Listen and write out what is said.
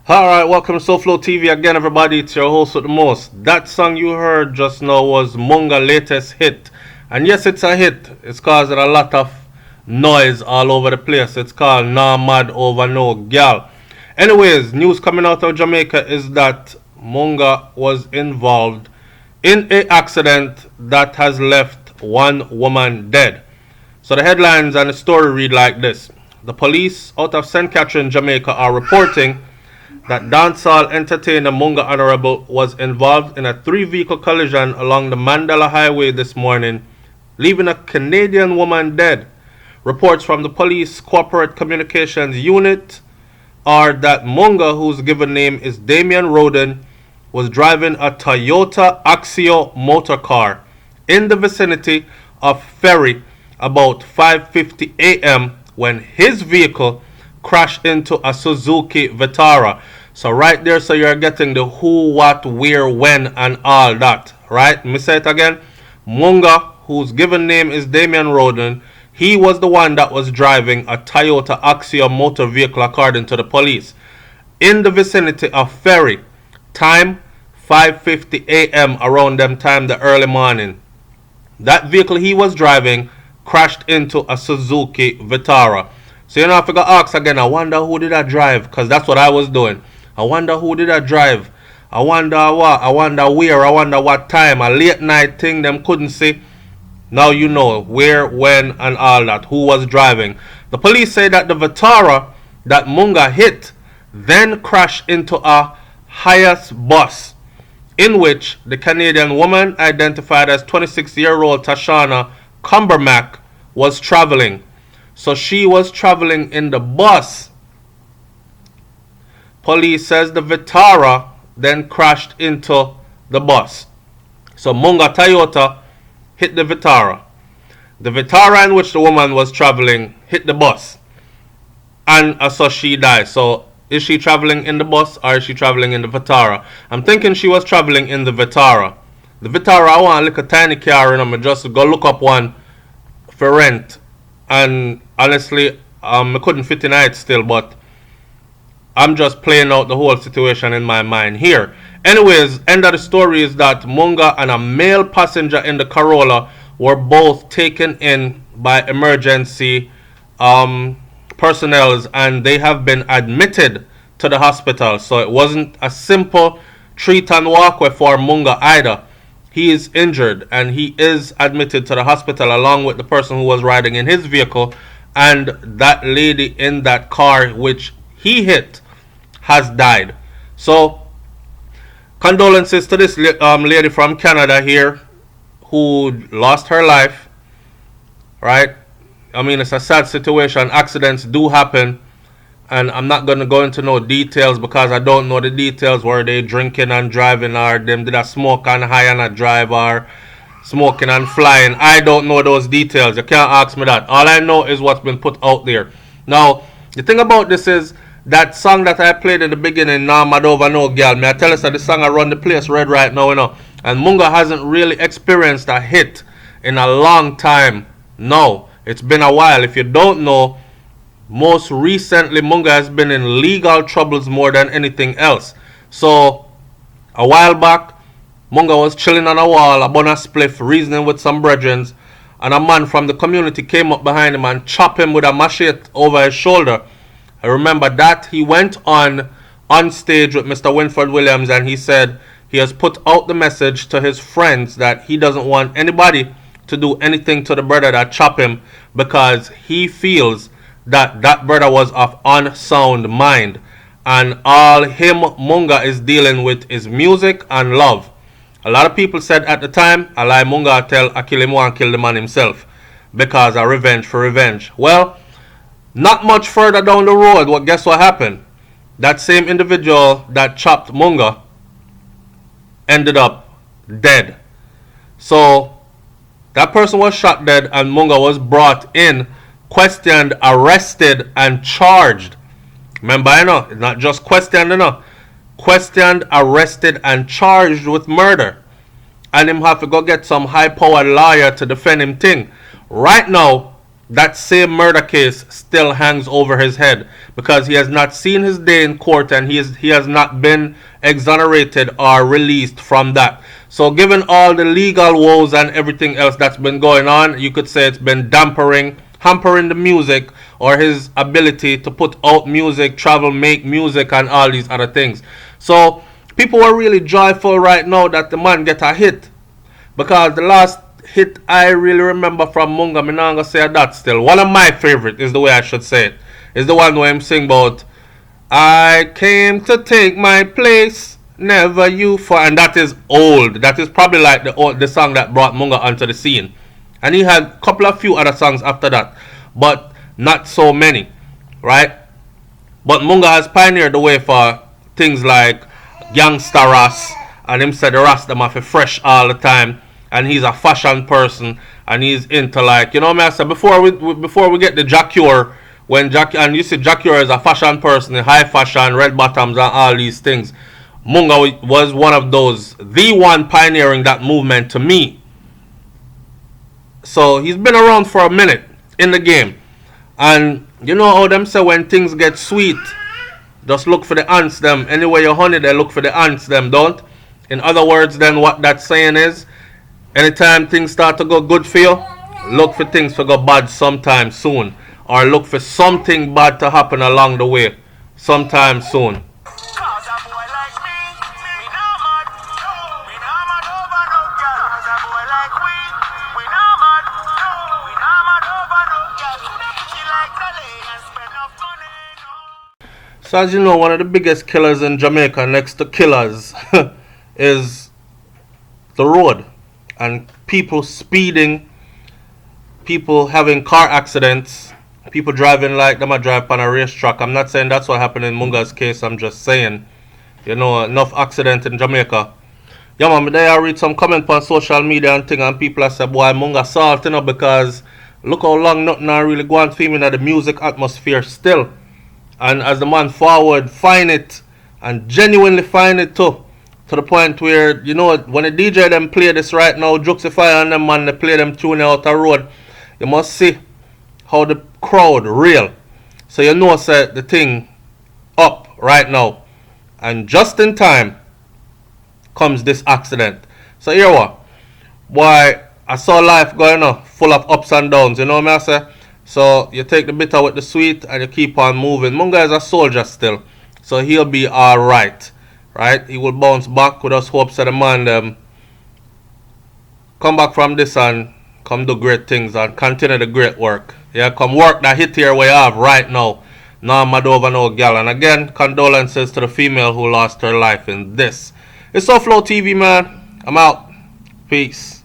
Alright, welcome to SouFLoTV again, everybody. It's your host with the most. That song you heard just now was Munga's latest hit. And yes, it's a hit. It's causing a lot of noise all over the place. It's called Nah Mad Over No Gal. Anyways, news coming out of Jamaica is that Munga was involved in an accident that has left one woman dead. So the headlines and the story read like this. The police out of St. Catherine, Jamaica are reporting that dancehall entertainer Munga Honorable was involved in a 3-vehicle collision along the Mandela Highway this morning, leaving a Canadian woman dead. Reports from the police corporate communications unit are that Munga, whose given name is Damian Roden, was driving a Toyota Axio motor car in the vicinity of Ferry about 5:50 a.m. when his vehicle crashed into a Suzuki Vitara. So right there, so you're getting the who, what, where, when, and all that. Right? Let me say it again. Munga, whose given name is Damian Roden, he was the one that was driving a Toyota Axio motor vehicle according to the police. In the vicinity of Ferry. Time 5:50 a.m. around them time the early morning. That vehicle he was driving crashed into a Suzuki Vitara. So you know, if I got asked again, I wonder who did I drive, because that's what I was doing. I wonder who did I drive. I wonder what, I wonder where, I wonder what time. A late night thing them couldn't see. Now you know where, when, and all that. Who was driving. The police say that the Vitara that Munga hit then crashed into a Hiace bus, in which the Canadian woman identified as 26-year-old Tashana Cumbermack was traveling. So she was traveling in the bus. Police says the Vitara then crashed into the bus. So Munga Toyota hit the Vitara. The Vitara in which the woman was traveling hit the bus. And so she died. So is she traveling in the bus or is she traveling in the Vitara? I'm thinking she was traveling in the Vitara. The Vitara, I want like a tiny car and I'm just go look up one for rent. And honestly, I couldn't fit in it still, but I'm just playing out the whole situation in my mind here. Anyways, end of the story is that Munga and a male passenger in the Corolla were both taken in by emergency personnel, and they have been admitted to the hospital. So it wasn't a simple treat and walkway for Munga either. He is injured and he is admitted to the hospital along with the person who was riding in his vehicle, and that lady in that car which he hit has died. So condolences to this lady from Canada here who lost her life. Right? I mean, it's a sad situation. Accidents do happen, and I'm not going to go into no details because I don't know the details. Were they drinking and driving, or them did a smoke and high and a drive, or smoking and flying? I don't know those details. You can't ask me that. All I know is what's been put out there. Now, the thing about this is that song that I played in the beginning, Nah Mad Over No Girl, may I tell us that the song I run the place red right now, you know. And Munga hasn't really experienced a hit in a long time. No, it's been a while. If you don't know, most recently Munga has been in legal troubles more than anything else. So a while back, Munga was chilling on a wall, a bun a spliff, reasoning with some brethren, and a man from the community came up behind him and chopped him with a machete over his shoulder. I remember that. He went on stage with Mr. Winford Williams, and he said he has put out the message to his friends that he doesn't want anybody to do anything to the brother that chopped him, because he feels that that brother was of unsound mind, and all him Munga is dealing with is music and love. A lot of people said at the time, I lie Munga tell I kill him and kill the man himself because of revenge for revenge. Well, not much further down the road, well, guess what happened? That same individual that chopped Munga ended up dead. So that person was shot dead, and Munga was brought in, questioned, arrested, and charged. Remember, you know, it's not just questioned, you know. Questioned, arrested, and charged with murder. And him have to go get some high-powered lawyer to defend him thing. Right now, that same murder case still hangs over his head because he has not seen his day in court, and he has not been exonerated or released from that. So given all the legal woes and everything else that's been going on, you could say it's been hampering the music or his ability to put out music, travel, make music, and all these other things. So people are really joyful right now that the man get a hit, because the last hit I really remember from Munga, I'm not gonna say that still. One of my favorite is the way I should say it. Is the one where I'm sing about I came to take my place, never you for, and that is old. That is probably like the song that brought Munga onto the scene. And he had a couple of few other songs after that, but not so many, right? But Munga has pioneered the way for things like Gangsta Ras, and him said the Ras them have to fresh all the time, and he's a fashion person, and he's into, like, you know what I said, before we get the Jacure, and you see Jacure is a fashion person, high fashion, red bottoms, and all these things. Munga was one of those, the one pioneering that movement to me. So he's been around for a minute in the game. And you know how them say when things get sweet, just look for the ants them. Anywhere you honey, they look for the ants them, don't? In other words, then what that saying is, anytime things start to go good for you, look for things to go bad sometime soon. Or look for something bad to happen along the way sometime soon. So as you know, one of the biggest killers in Jamaica next to killers is the road. And people speeding, people having car accidents, people driving like them a drive on a racetrack. I'm not saying that's what happened in Munga's case, I'm just saying, you know, enough accident in Jamaica. Yeah man, I read some comment on social media and thing, and people have said, boy, Munga salt, you know, because look how long nothing are really going for him in the music atmosphere still. And as the man forward, find it, and genuinely find it too. To the point where, you know, when the DJ them play this right now, Juxify and them man, they play them tune out the road, you must see how the crowd real. So you know, say the thing up right now. And just in time comes this accident. So here what? Boy, I saw life going on, full of ups and downs, you know what I say? So you take the bitter with the sweet and you keep on moving. Munga is a soldier still, so he'll be alright. Right? He will bounce back. With us hopes that the man come back from this and come do great things and continue the great work. Yeah, come work that hit here we have right now. No mad over no gal. And again, condolences to the female who lost her life in this. It's SouFLoTV, man. I'm out. Peace.